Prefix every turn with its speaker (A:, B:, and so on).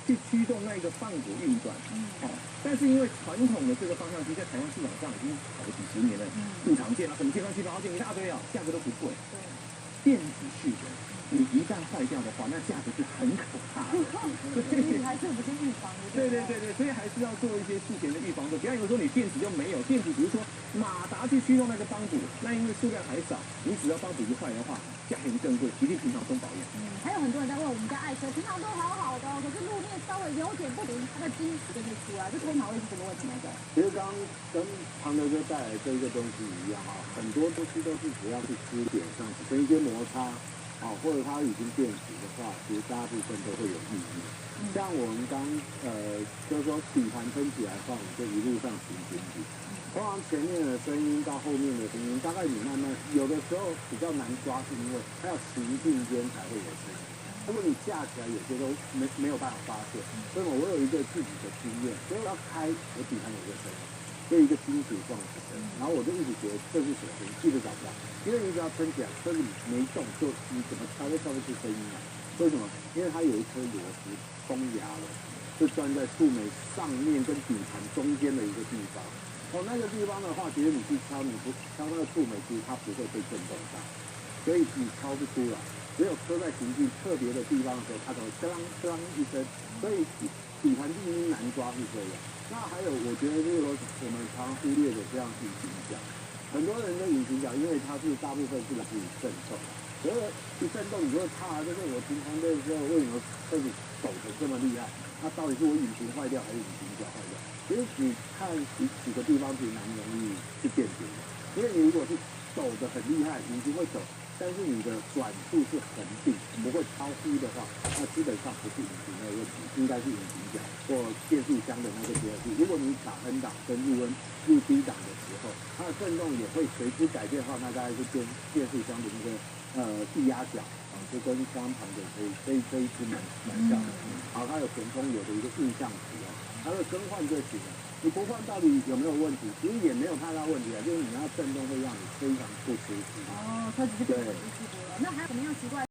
A: 去驱动那个棒骨运转。但是因为传统的这个方向机在台湾市场上已经跑了几十年了，不常见了，什么天窗气泡件一大堆啊，价格都不贵。电子式的，你一旦坏掉的话，那价格是很可怕的。
B: 所以还是不是预防的。
A: 对，所以还是要做一些事前的预防的。不要以为说你电池就没有，电池比如说马达去驱动那个帮补，那因为数量还少，你只要帮补一坏的话，价钱更贵，一定平常送保养。
B: 还有很多人在问我们家爱车，平常都好好的，可是路面稍微有点不灵，它的金属就会出来，这通常会是什么问题呢？
C: 其实刚刚跟庞德哥带来这一个东西一样很多东西都是只要是支点上产生一些摩擦。或者它已经变质的话，其实大部分都会有异议。像我们就是说底盘撑起来的话，我们就一路上平行底。通常前面的声音到后面的声音，大概你慢慢有的时候比较难抓，是因为它要行进间才会有声音。如果你架起来，有些都没有办法发现。所以我有一个自己的经验，所以要开我底盘有个声音。就一个金属状的声音，然后我就一直觉得这是什么声音，一直找不到，因为你只要撑起来，车子没动，就你怎么敲都敲不出声音来。为什么？因为它有一颗螺丝松牙了，是钻在树眉上面跟底盘中间的一个地方。那个地方的话，其实你去敲，你不敲那个树眉，其实它不会被震动到，所以你敲不出来。只有车在行进特别的地方的时候，它才会当当一声，所以底盘第一难抓是这样。那还有，我觉得就是说，我们常忽略的这样引擎角，很多人的引擎角，因为它是大部分是来自于震动，所以一震动你就会怕，就是我平常的时候为什么车子抖得这么厉害？那到底是我引擎坏掉还是引擎角坏掉？其实你看几个地方挺蛮容易去辨别的，因为你如果是抖得很厉害，引擎会抖。但是你的转速是恒定，不会超忽的话，那基本上不是引擎的问题，应该是引擎角或变速箱的那个节律。如果你打 N 档跟入 D 档的时候，它的震动也会随之改变的话，那大概是变速箱的那个液压角就跟刚刚旁的这一支蛮像的。它有前空有的一个印象值它的更换就行了。你不换到底有没有问题？其实也没有太大问题就是你那震动会让你非常不舒服。
B: 车子就变得不舒服了。那还有什么样奇怪